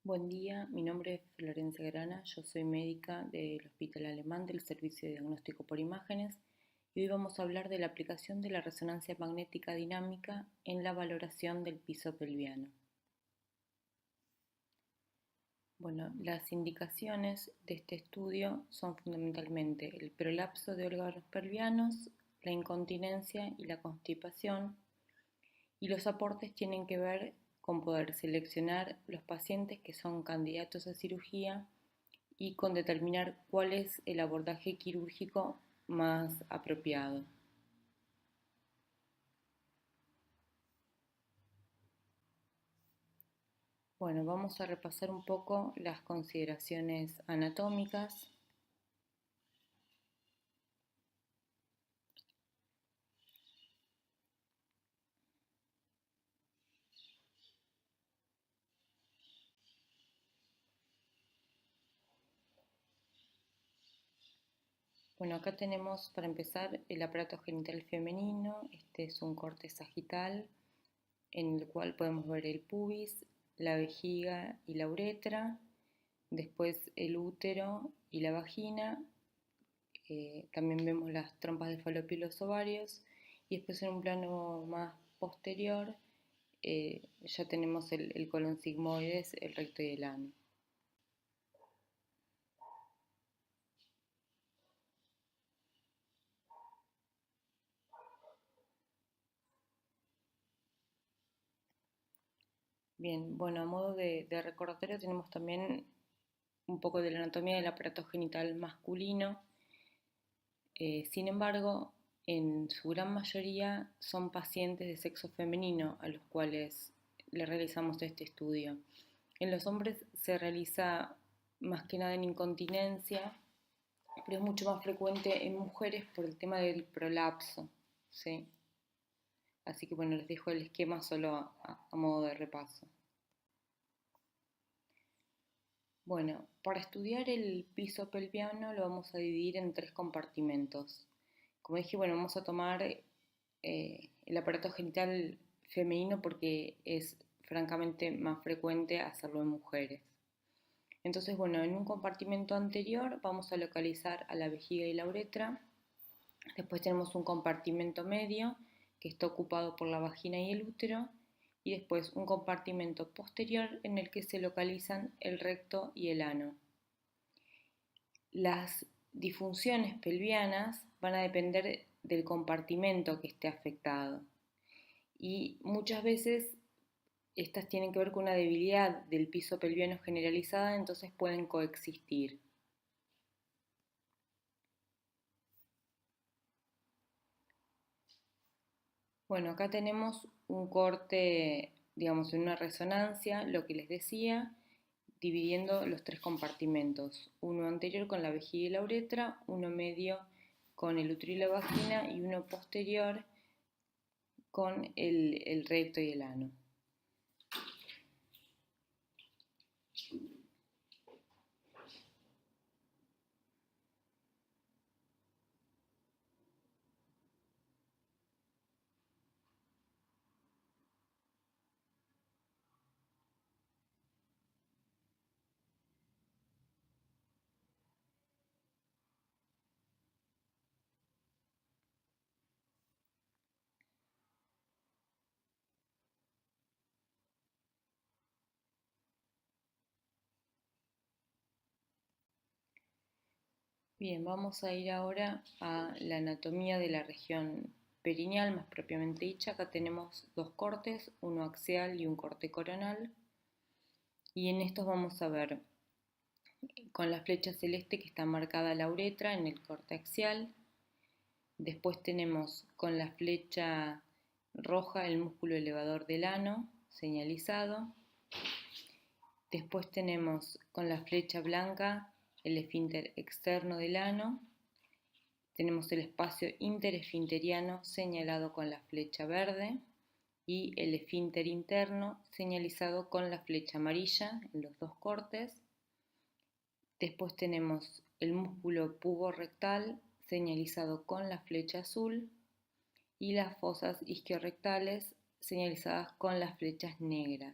Buen día, mi nombre es Florencia Grana, yo soy médica del Hospital Alemán del Servicio de Diagnóstico por Imágenes y hoy vamos a hablar de la aplicación de la resonancia magnética dinámica en la valoración del piso pelviano. Bueno, las indicaciones de este estudio son fundamentalmente el prolapso de órganos pelvianos, la incontinencia y la constipación, y los aportes tienen que ver con poder seleccionar los pacientes que son candidatos a cirugía y con determinar cuál es el abordaje quirúrgico más apropiado. Bueno, vamos a repasar un poco las consideraciones anatómicas. Bueno, acá tenemos para empezar el aparato genital femenino. Este es un corte sagital en el cual podemos ver el pubis, la vejiga y la uretra, después el útero y la vagina. También vemos las trompas de falopio y los ovarios, y después en un plano más posterior ya tenemos el colon sigmoides, el recto y el ano. Bien, bueno, a modo de recordatorio tenemos también un poco de la anatomía del aparato genital masculino. Sin embargo, en su gran mayoría son pacientes de sexo femenino a los cuales le realizamos este estudio. En los hombres se realiza más que nada en incontinencia, pero es mucho más frecuente en mujeres por el tema del prolapso, ¿sí? Así que bueno, les dejo el esquema solo a modo de repaso. Bueno, para estudiar el piso pelviano lo vamos a dividir en 3 compartimentos. Como dije, bueno, vamos a tomar el aparato genital femenino porque es francamente más frecuente hacerlo en mujeres. Entonces, bueno, en un compartimento anterior vamos a localizar a la vejiga y la uretra. Después tenemos un compartimento medio que está ocupado por la vagina y el útero, y después un compartimento posterior en el que se localizan el recto y el ano. Las disfunciones pelvianas van a depender del compartimento que esté afectado, y muchas veces estas tienen que ver con una debilidad del piso pelviano generalizada, entonces pueden coexistir. Bueno, acá tenemos un corte, digamos, en una resonancia, lo que les decía, dividiendo los 3 compartimentos. Uno anterior con la vejiga y la uretra, uno medio con el útero y la vagina y uno posterior con el recto y el ano. Bien, vamos a ir ahora a la anatomía de la región perineal, más propiamente dicha. Acá tenemos 2 cortes, uno axial y un corte coronal. Y en estos vamos a ver con la flecha celeste que está marcada la uretra en el corte axial. Después tenemos con la flecha roja el músculo elevador del ano señalizado. Después tenemos con la flecha blanca el esfínter externo del ano. Tenemos el espacio interesfinteriano señalado con la flecha verde y el esfínter interno señalizado con la flecha amarilla en los 2 cortes. Después tenemos el músculo puborectal señalizado con la flecha azul y las fosas isquiorrectales señalizadas con las flechas negras.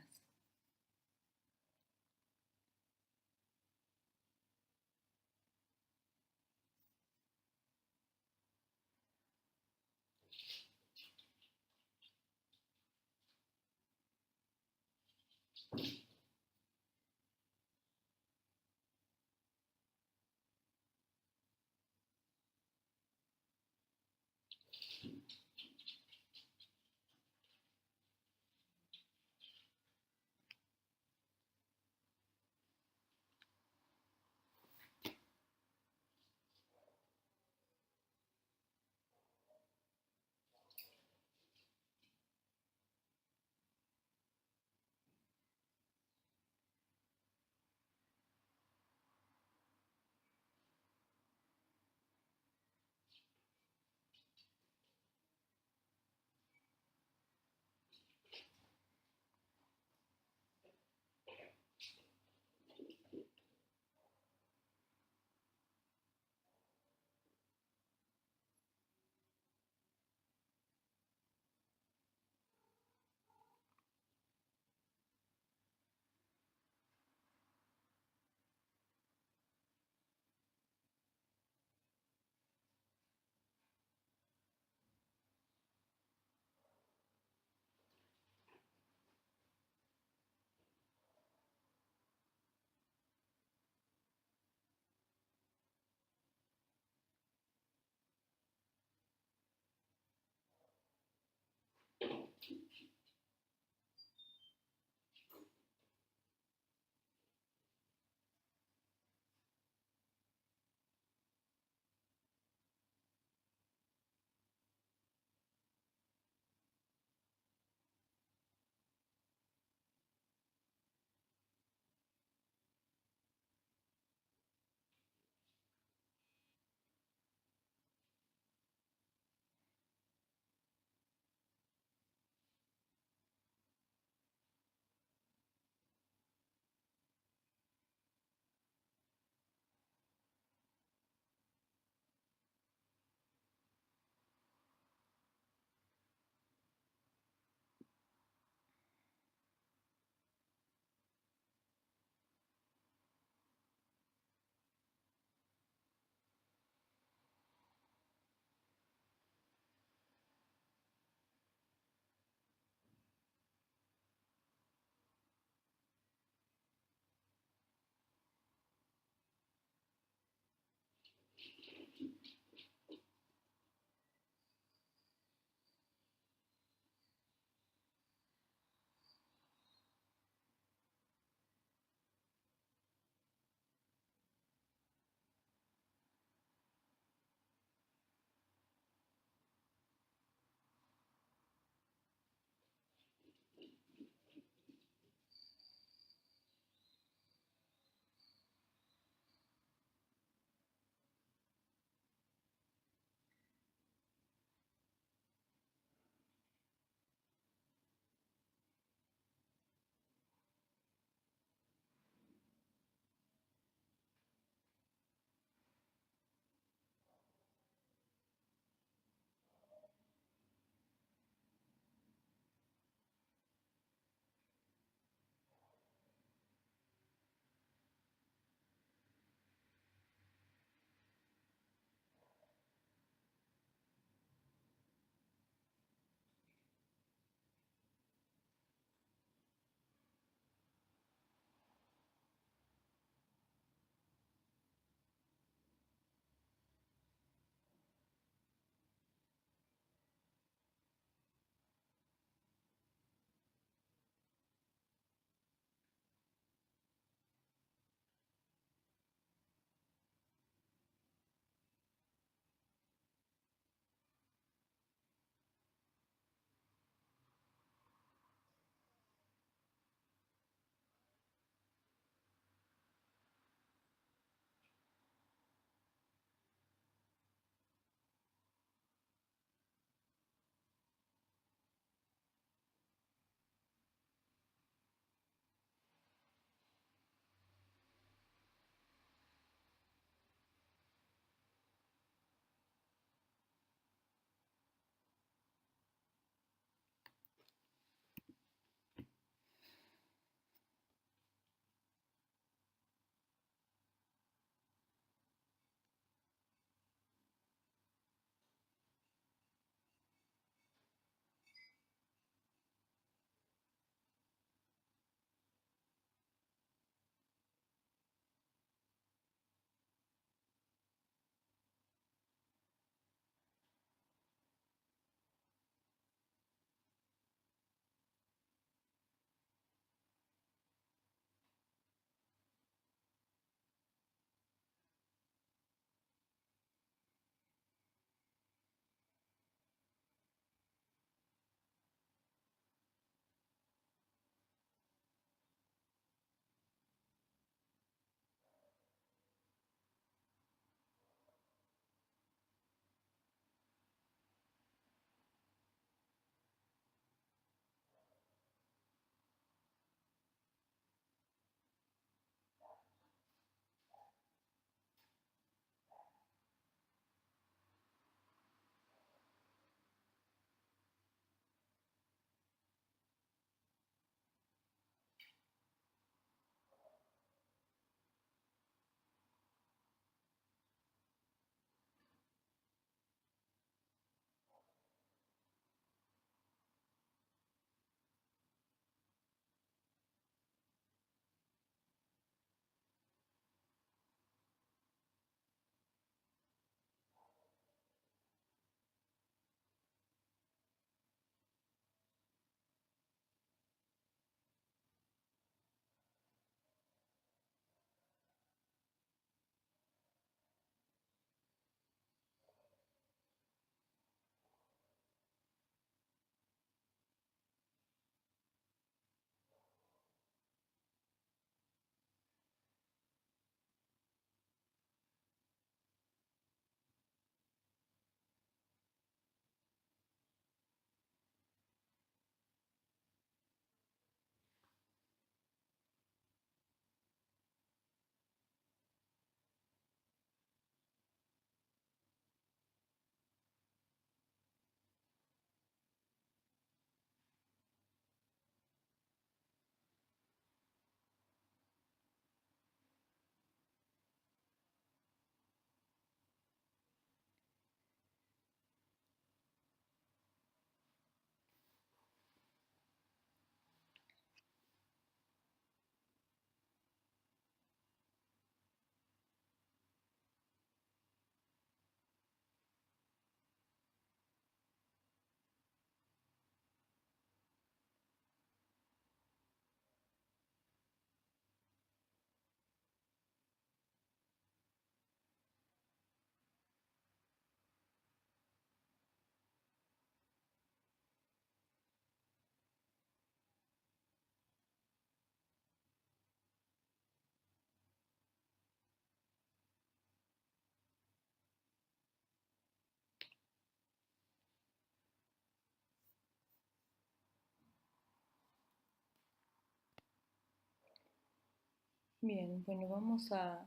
Bien, bueno, vamos a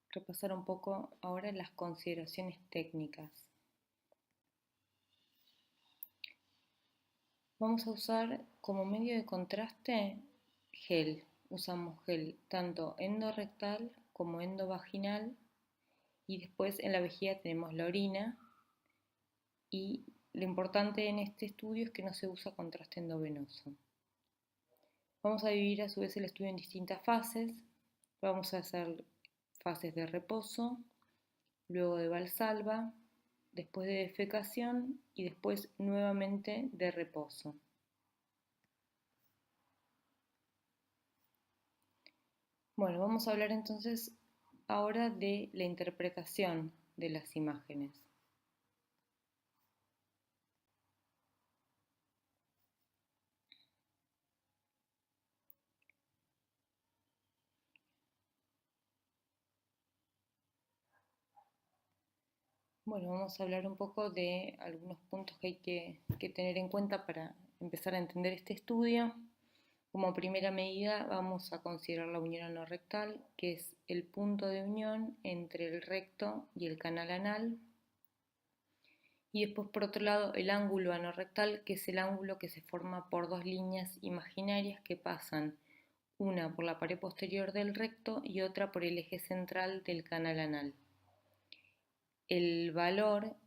repasar un poco ahora las consideraciones técnicas. Vamos a usar como medio de contraste gel. Usamos gel tanto endorrectal como endovaginal y después en la vejiga tenemos la orina y lo importante en este estudio es que no se usa contraste endovenoso. Vamos a dividir a su vez el estudio en distintas fases. Vamos a hacer fases de reposo, luego de valsalva, después de defecación y después nuevamente de reposo. Bueno, vamos a hablar entonces ahora de la interpretación de las imágenes. Bueno, vamos a hablar un poco de algunos puntos que hay que tener en cuenta para empezar a entender este estudio. Como primera medida vamos a considerar la unión anorrectal, que es el punto de unión entre el recto y el canal anal. Y después por otro lado el ángulo anorrectal, que es el ángulo que se forma por dos líneas imaginarias que pasan una por la pared posterior del recto y otra por el eje central del canal anal. El valor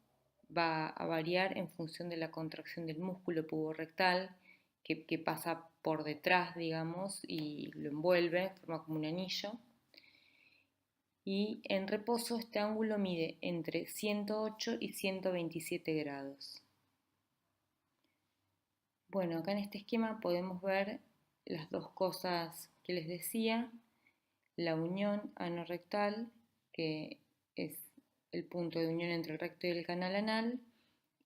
va a variar en función de la contracción del músculo puborectal que pasa por detrás, digamos, y lo envuelve, forma como un anillo. Y en reposo este ángulo mide entre 108 y 127 grados. Bueno, acá en este esquema podemos ver las dos cosas que les decía, la unión anorrectal, que es el punto de unión entre el recto y el canal anal,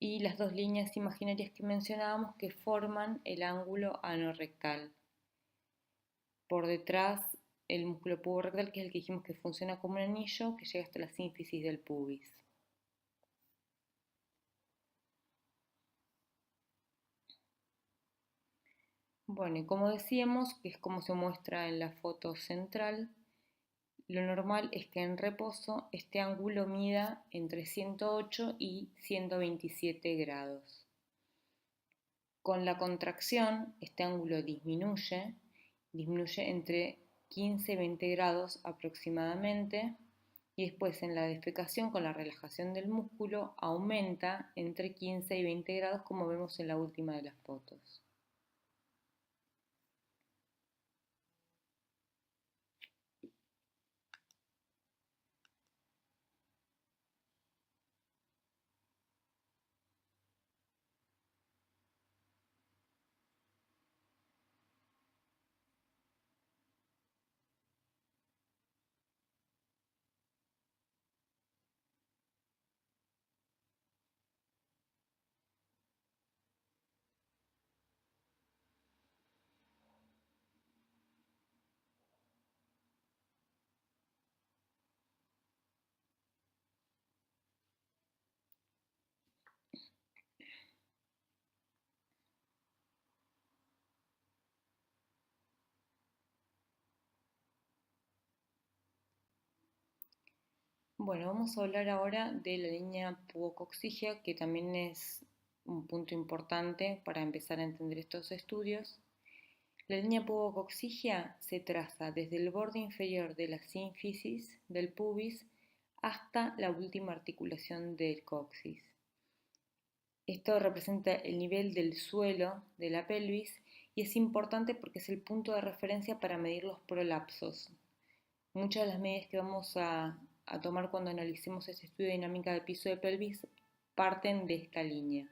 y las dos líneas imaginarias que mencionábamos que forman el ángulo anorrectal. Por detrás el músculo puborectal, que es el que dijimos que funciona como un anillo, que llega hasta la sínfisis del pubis. Bueno, y como decíamos, que es como se muestra en la foto central, lo normal es que en reposo este ángulo mida entre 108 y 127 grados. Con la contracción este ángulo disminuye entre 15 y 20 grados aproximadamente, y después en la defecación con la relajación del músculo aumenta entre 15 y 20 grados como vemos en la última de las fotos. Bueno, vamos a hablar ahora de la línea pubococcígea, que también es un punto importante para empezar a entender estos estudios. La línea pubococcígea se traza desde el borde inferior de la sínfisis del pubis hasta la última articulación del coxis. Esto representa el nivel del suelo de la pelvis y es importante porque es el punto de referencia para medir los prolapsos. Muchas de las medidas que vamos a tomar cuando analicemos este estudio de dinámica de piso de pelvis parten de esta línea.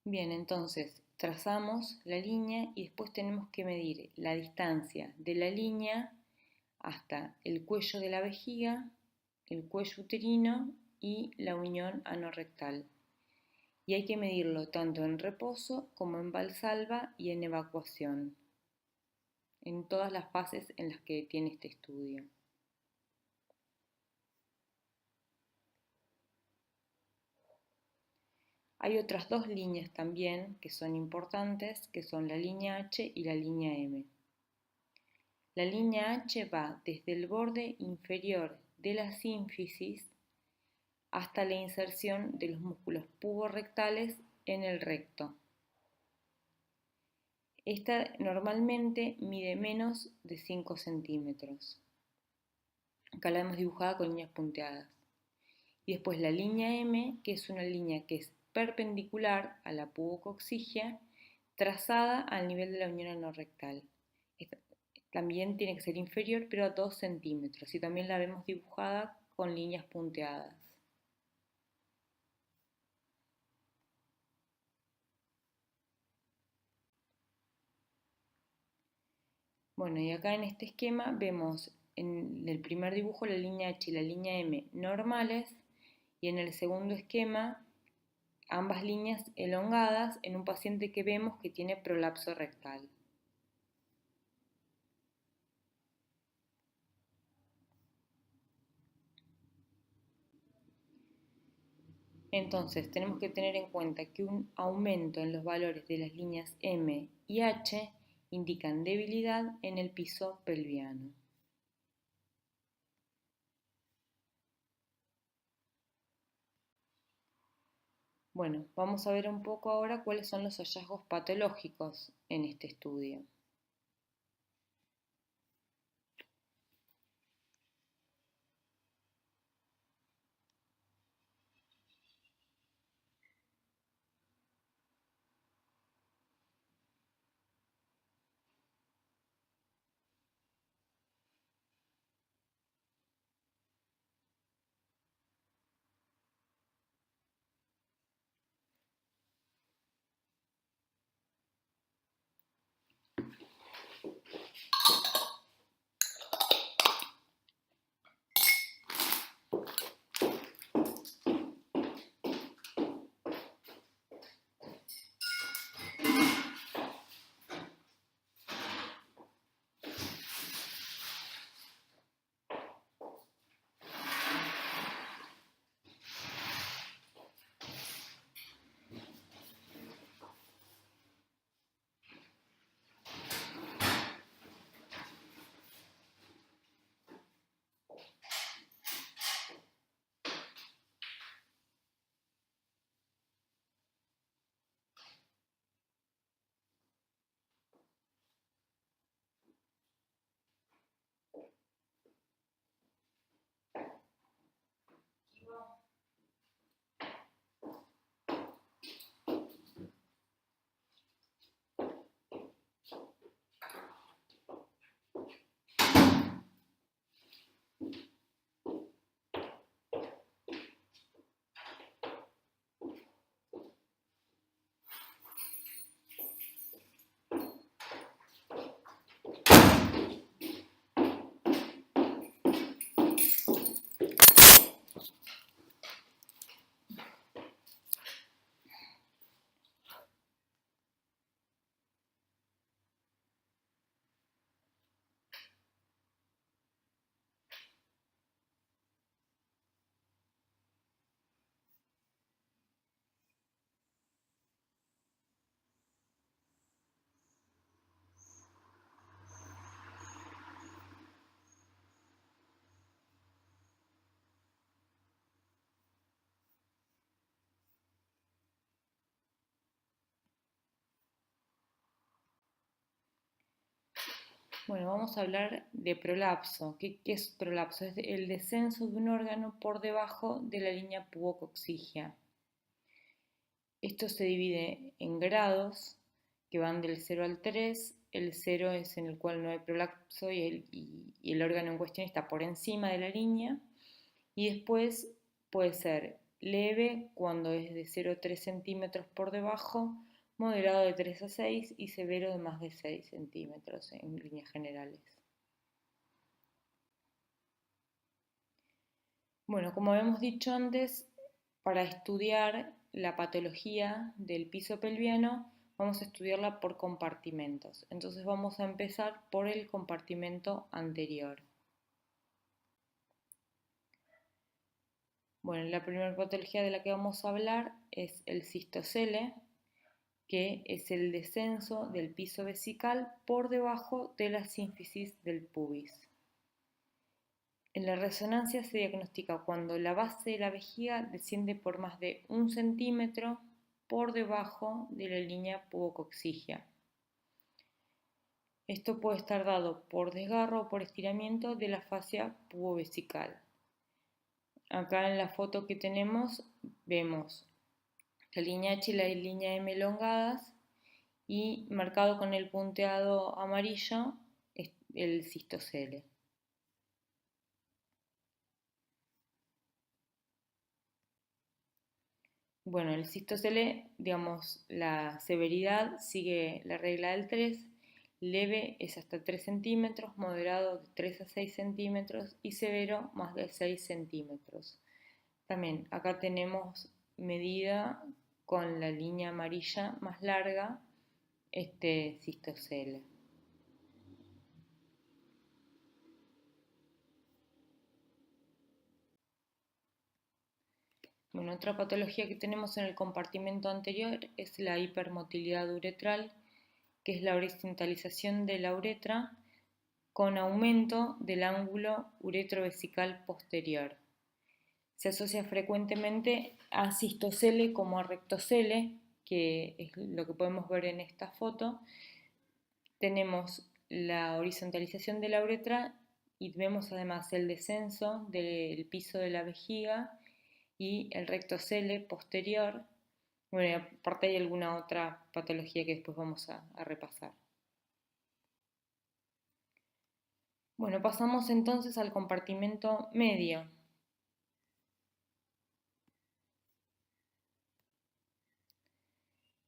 Bien, entonces trazamos la línea y después tenemos que medir la distancia de la línea hasta el cuello de la vejiga, el cuello uterino y la unión anorrectal. Y hay que medirlo tanto en reposo como en valsalva y en evacuación, en todas las fases en las que tiene este estudio. Hay otras dos líneas también que son importantes, que son la línea H y la línea M. La línea H va desde el borde inferior de la sínfisis hasta la inserción de los músculos puborectales en el recto. Esta normalmente mide menos de 5 centímetros. Acá la hemos dibujada con líneas punteadas. Y después la línea M, que es una línea que es perpendicular a la pubocoxigia, trazada al nivel de la unión anorrectal. Esta también tiene que ser inferior, pero a 2 centímetros. Y también la vemos dibujada con líneas punteadas. Bueno, y acá en este esquema vemos en el primer dibujo la línea H y la línea M normales, y en el segundo esquema ambas líneas elongadas en un paciente que vemos que tiene prolapso rectal. Entonces tenemos que tener en cuenta que un aumento en los valores de las líneas M y H indican debilidad en el piso pelviano. Bueno, vamos a ver un poco ahora cuáles son los hallazgos patológicos en este estudio. Bueno, vamos a hablar de prolapso. ¿Qué es prolapso? Es el descenso de un órgano por debajo de la línea pubocoxigia. Esto se divide en grados que van del 0 al 3. El 0 es en el cual no hay prolapso y el órgano en cuestión está por encima de la línea. Y después puede ser leve cuando es de 0 a 3 centímetros por debajo, moderado de 3 a 6 y severo de más de 6 centímetros en líneas generales. Bueno, como habíamos dicho antes, para estudiar la patología del piso pelviano vamos a estudiarla por compartimentos. Entonces vamos a empezar por el compartimento anterior. Bueno, la primera patología de la que vamos a hablar es el cistocele, que es el descenso del piso vesical por debajo de la sínfisis del pubis. En la resonancia se diagnostica cuando la base de la vejiga desciende por más de 1 centímetro por debajo de la línea pubococcígea. Esto puede estar dado por desgarro o por estiramiento de la fascia pubovesical. Acá en la foto que tenemos vemos la línea H y la línea M elongadas y marcado con el punteado amarillo el cistocele. Bueno, el cistocele, digamos, la severidad sigue la regla del 3, leve es hasta 3 centímetros, moderado de 3 a 6 centímetros y severo más de 6 centímetros. También acá tenemos medida con la línea amarilla más larga, este cistocele. Bueno, otra patología que tenemos en el compartimento anterior es la hipermotilidad uretral, que es la horizontalización de la uretra con aumento del ángulo uretrovesical posterior. Se asocia frecuentemente a cistocele como a rectocele, que es lo que podemos ver en esta foto. Tenemos la horizontalización de la uretra y vemos además el descenso del piso de la vejiga y el rectocele posterior. Bueno, aparte hay alguna otra patología que después vamos a repasar. Bueno, pasamos entonces al compartimento medio.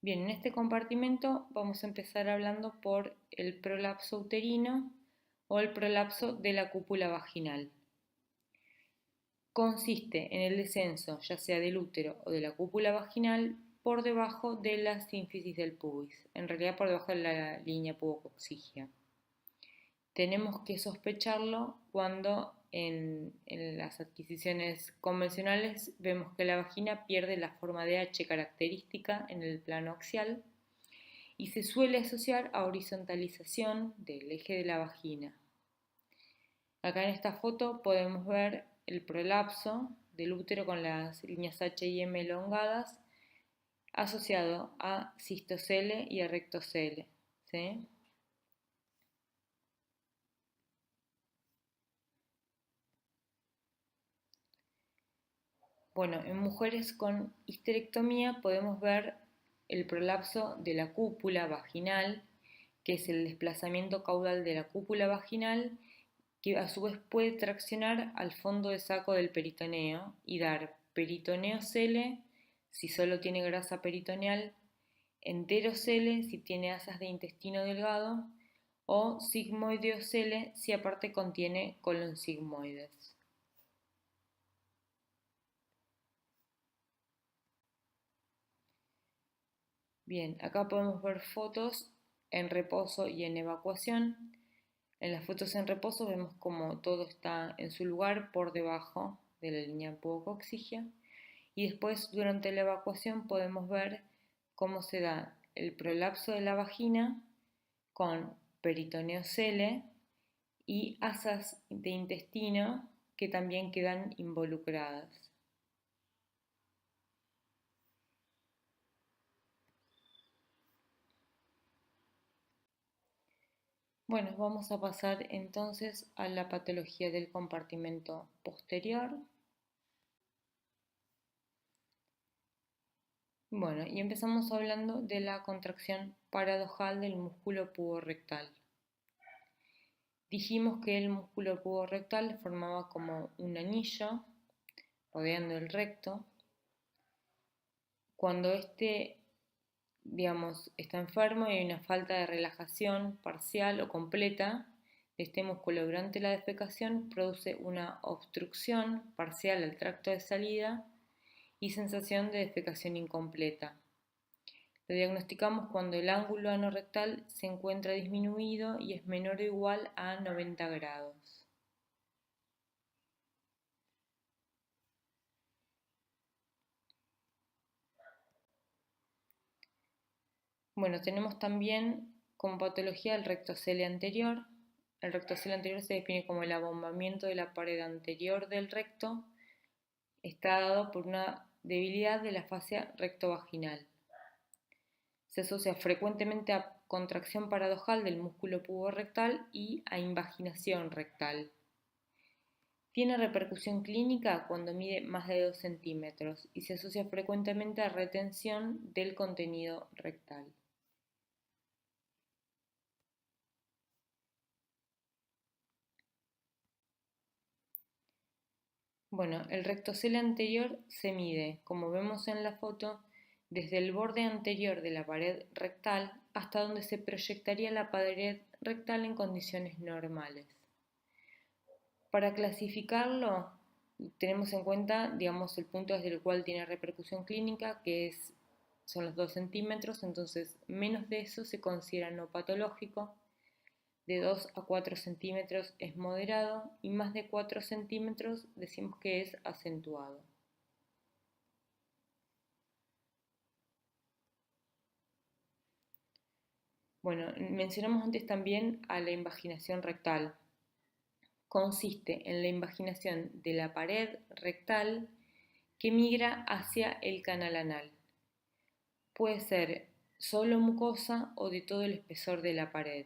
Bien, en este compartimento vamos a empezar hablando por el prolapso uterino o el prolapso de la cúpula vaginal. Consiste en el descenso, ya sea del útero o de la cúpula vaginal, por debajo de la sínfisis del pubis, en realidad por debajo de la línea pubococcígea. Tenemos que sospecharlo cuando en las adquisiciones convencionales vemos que la vagina pierde la forma de H característica en el plano axial y se suele asociar a horizontalización del eje de la vagina. Acá en esta foto podemos ver el prolapso del útero con las líneas H y M elongadas asociado a cistocele y a rectocele, ¿sí? Bueno, en mujeres con histerectomía podemos ver el prolapso de la cúpula vaginal, que es el desplazamiento caudal de la cúpula vaginal, que a su vez puede traccionar al fondo de saco del peritoneo y dar peritoneocele si solo tiene grasa peritoneal, enterocele si tiene asas de intestino delgado o sigmoideocele si aparte contiene colonsigmoides. Bien, acá podemos ver fotos en reposo y en evacuación. En las fotos en reposo vemos como todo está en su lugar por debajo de la línea pubococcígea y después durante la evacuación podemos ver cómo se da el prolapso de la vagina con peritoneocele y asas de intestino que también quedan involucradas. Bueno, vamos a pasar entonces a la patología del compartimento posterior. Bueno, y empezamos hablando de la contracción paradojal del músculo puborectal. Dijimos que el músculo puborectal formaba como un anillo rodeando el recto. Cuando este, digamos, está enfermo y hay una falta de relajación parcial o completa de este músculo durante la defecación, produce una obstrucción parcial al tracto de salida y sensación de defecación incompleta. Lo diagnosticamos cuando el ángulo anorrectal se encuentra disminuido y es menor o igual a 90 grados. Bueno, tenemos también como patología el rectocele anterior. El rectocele anterior se define como el abombamiento de la pared anterior del recto. Está dado por una debilidad de la fascia rectovaginal. Se asocia frecuentemente a contracción paradojal del músculo puborectal y a invaginación rectal. Tiene repercusión clínica cuando mide más de 2 centímetros y se asocia frecuentemente a retención del contenido rectal. Bueno, el rectocele anterior se mide, como vemos en la foto, desde el borde anterior de la pared rectal hasta donde se proyectaría la pared rectal en condiciones normales. Para clasificarlo, tenemos en cuenta, digamos, el punto desde el cual tiene repercusión clínica, son los 2 centímetros, entonces menos de eso se considera no patológico, de 2 a 4 centímetros es moderado y más de 4 centímetros decimos que es acentuado. Bueno, mencionamos antes también a la invaginación rectal. Consiste en la invaginación de la pared rectal que migra hacia el canal anal. Puede ser solo mucosa o de todo el espesor de la pared.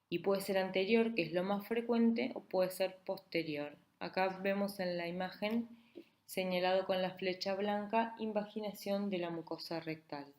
Y puede ser anterior, que es lo más frecuente, o puede ser posterior. Acá vemos en la imagen señalado con la flecha blanca invaginación de la mucosa rectal.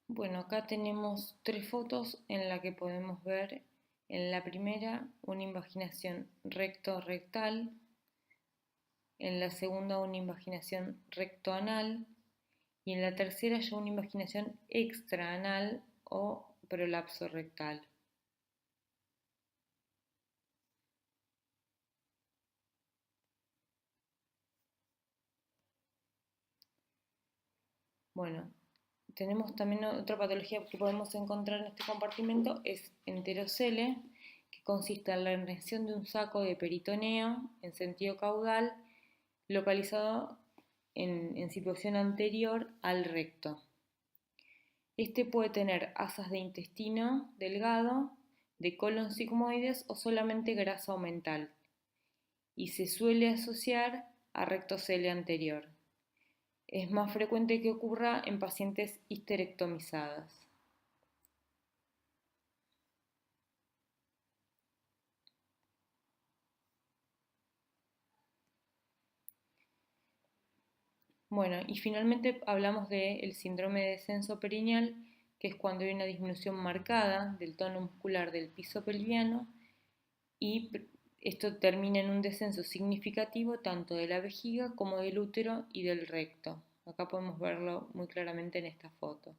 Bueno, acá tenemos 3 fotos en las que podemos ver en la primera una invaginación recto-rectal, en la segunda una invaginación rectoanal y en la tercera ya una invaginación extraanal o prolapso rectal. Bueno, tenemos también otra patología que podemos encontrar en este compartimento, es enterocele, que consiste en la erección de un saco de peritoneo en sentido caudal localizado en situación anterior al recto. Este puede tener asas de intestino delgado, de colon sigmoides o solamente grasa omental y se suele asociar a rectocele anterior. Es más frecuente que ocurra en pacientes histerectomizadas. Bueno, y finalmente hablamos del síndrome de descenso perineal, que es cuando hay una disminución marcada del tono muscular del piso pelviano y esto termina en un descenso significativo tanto de la vejiga como del útero y del recto. Acá podemos verlo muy claramente en esta foto.